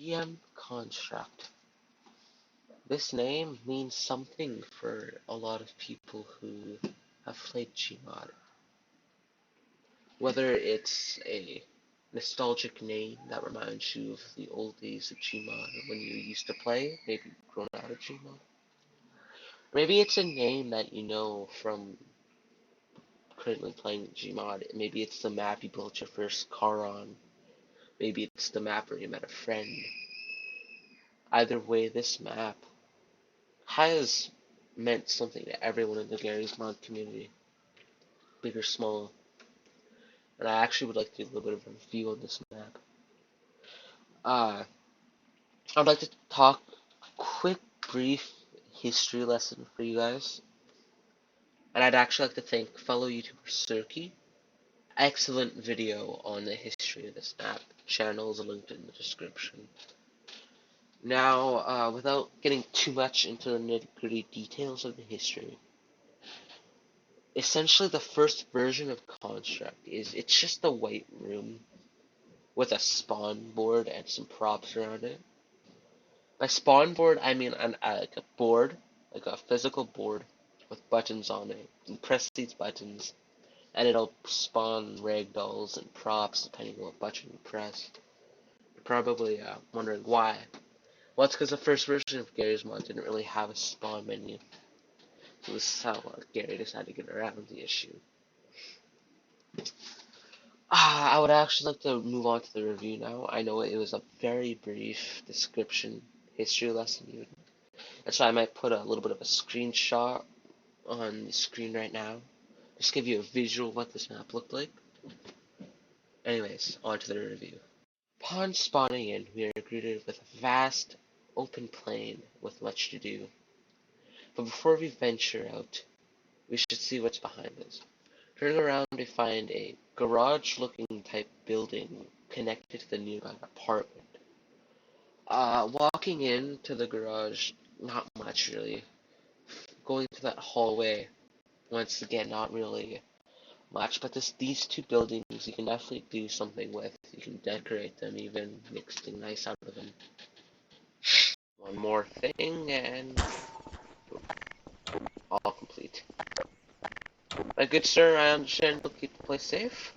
GM Construct. This name means something for a lot of people who have played Gmod. Whether it's a nostalgic name that reminds you of the old days of Gmod when you used to play, maybe grown out of Gmod. Maybe it's a name that you know from currently playing Gmod. Maybe it's the map you built your first car on. Maybe it's the map where you met a friend. Either way, this map has meant something to everyone in the Garry's Mod community, big or small. And I actually would like to do a little bit of a review on this map. I'd like to talk a quick, brief history lesson for you guys. And I'd actually like to thank fellow YouTuber Surky. Excellent video on the history of this map. Channel is linked in the description. Now, without getting too much into the nitty-gritty details of the history, essentially the first version of Construct it's just a white room with a spawn board and some props around it. By spawn board, I mean like a board, like a physical board with buttons on it. You press these buttons, and it'll spawn ragdolls and props depending on what button you press. You're probably wondering why. Well, it's because the first version of Garry's Mod didn't really have a spawn menu. So this is how Gary decided to get around the issue. I would actually like to move on to the review now. I know it was a very brief description, history lesson even. And so I might put a little bit of a screenshot on the screen right now. Just give you a visual of what this map looked like. Anyways, on to the review. Upon spawning in, we are greeted with a vast, open plain with much to do. But before we venture out, we should see what's behind us. Turning around, we find a garage-looking type building connected to the nearby apartment. Walking into the garage, not much really. Going to that hallway, once again, not really much. But these two buildings, you can definitely do something with. You can decorate them, even make something nice out of them. One more thing, and all complete. My good sir, I understand you'll keep the place safe.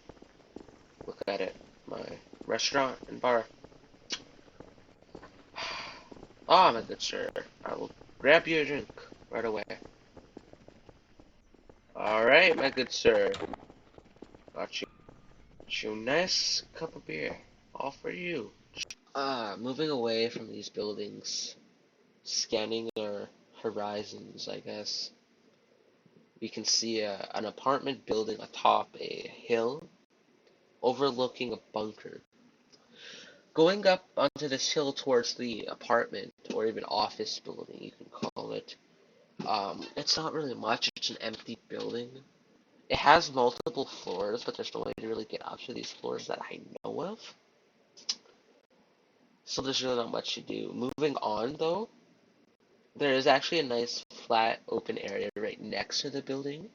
Look at it, my restaurant and bar. Ah, my good sir, I will grab you a drink right away. Alright, my good sir. Got you a nice cup of beer. All for you. Moving away from these buildings, scanning our horizons, I guess. We can see an apartment building atop a hill overlooking a bunker. Going up onto this hill towards the apartment, or even office building, you can call it, it's not really much. It's an empty building. It has multiple floors, but there's no way to really get up to these floors that I know of. So there's really not much to do. Moving on, though, there is actually a nice flat open area right next to the building,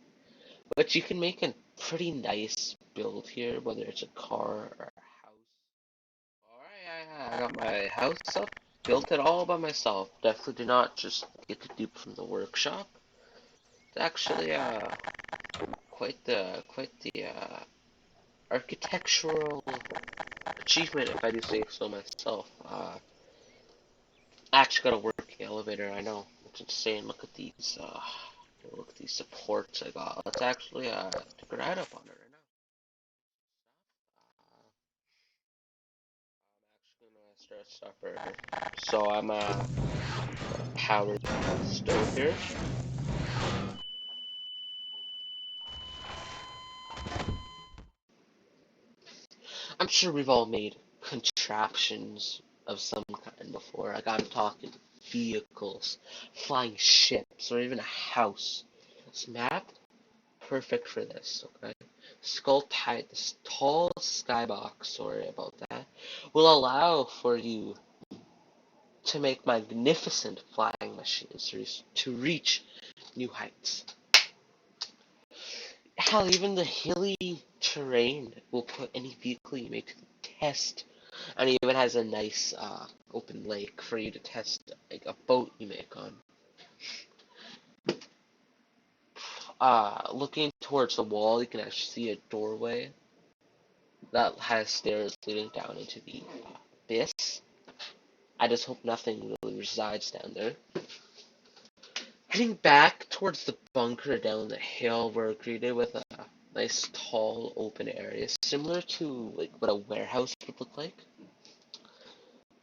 but you can make a pretty nice build here, whether it's a car or a house. Alright, I got my house up, built it all by myself. Definitely did not just get the dupe from the workshop. It's actually quite the architectural achievement, if I do say so myself. I actually got a working elevator. I know it's insane. Look at these supports I got. Let's actually take a ride up on it right now. I'm actually gonna start supper. So I'm power the stove here. I'm sure we've all made contraptions of some kind before. Like I'm talking vehicles, flying ships, or even a house. This map, perfect for this, okay? Skull tight, this tall skybox, sorry about that, will allow for you to make magnificent flying machines to reach new heights. Hell, even the hilly terrain will put any vehicle you make to the test. And it even has a nice open lake for you to test like a boat you make on. Looking towards the wall, you can actually see a doorway that has stairs leading down into the abyss. I just hope nothing really resides down there. Heading back towards the bunker down the hill, we're greeted with a nice tall open area, similar to like what a warehouse would look like.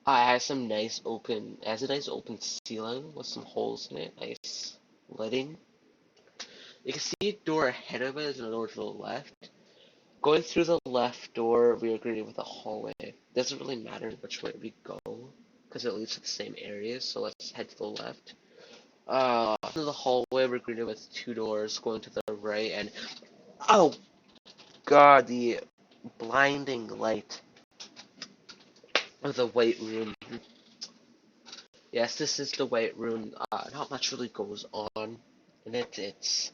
It has a nice open ceiling with some holes in it, nice lighting. You can see a door ahead of it, there's a door to the left. Going through the left door, we are greeted with a hallway. Doesn't really matter which way we go, because it leads to the same area, so let's head to the left. Through the hallway, we're greeted with two doors going to the right, and oh god, the blinding light of the white room. Yes, this is the white room. Not much really goes on in it.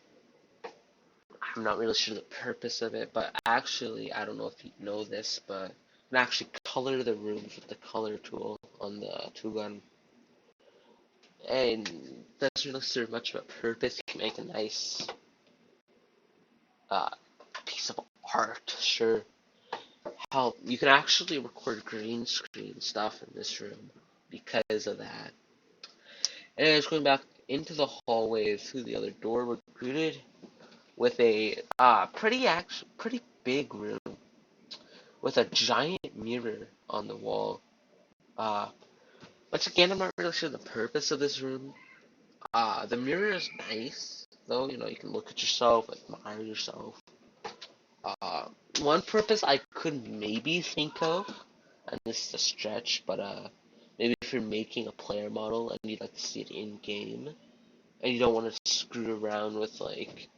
I'm not really sure the purpose of it, but actually, I don't know if you know this, but you can actually color the rooms with the color tool on the tool gun. And doesn't really serve much of a purpose. You can make a nice uh, piece of art, sure. How you can actually record green screen stuff in this room because of that. Anyways, going back into the hallway through the other door, we're greeted with a pretty big room with a giant mirror on the wall. Uh, Once again, I'm not really sure the purpose of this room. The mirror is nice, though. You know, you can look at yourself, admire yourself. Uh, One purpose I could maybe think of, and this is a stretch, but maybe if you're making a player model and you'd like to see it in game, and you don't want to screw around with like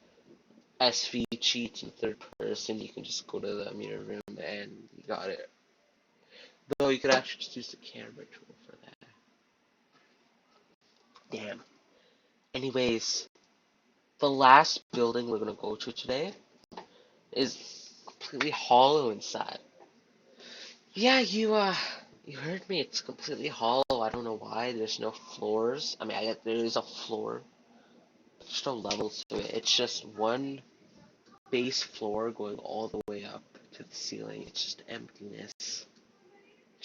SV cheats in third person, you can just go to the mirror room and you got it. Though you could actually just use the camera tool for that. Damn. Anyways, the last building we're gonna go to today is completely hollow inside. Yeah, you heard me. It's completely hollow. I don't know why. There's no floors. I mean, I get there is a floor. There's no levels to it. It's just one base floor going all the way up to the ceiling. It's just emptiness.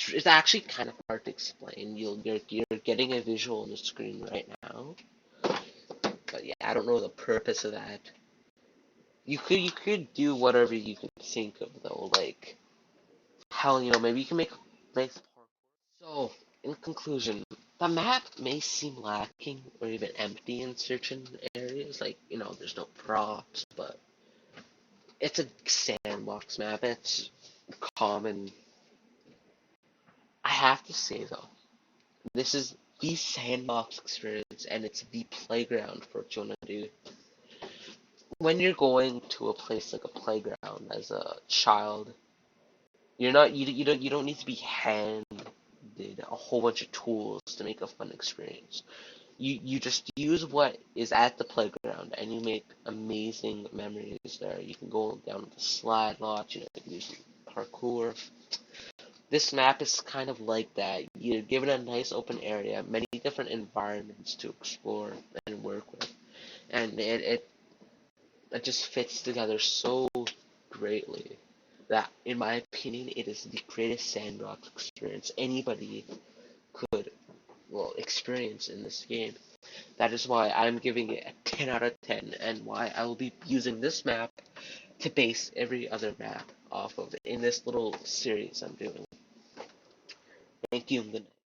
It's actually kind of hard to explain. You're getting a visual on the screen right now, but yeah, I don't know the purpose of that. You could do whatever you can think of though, like hell, maybe you can make a nice park. So, in conclusion, the map may seem lacking or even empty in certain areas, like there's no props, but it's a sandbox map. It's common. I have to say though, this is the sandbox experience, and it's the playground for what you want to do. When you're going to a place like a playground as a child, you're not you don't need to be handed a whole bunch of tools to make a fun experience. You just use what is at the playground and you make amazing memories there. You can go down the slide lot, you can do some parkour. This map is kind of like that. You're given a nice open area, many different environments to explore and work with, and it just fits together so greatly that, in my opinion, it is the greatest sandbox experience anybody could, well, experience in this game. That is why I'm giving it a 10 out of 10, and why I will be using this map to base every other map off of in this little series I'm doing. Thank you, and good night.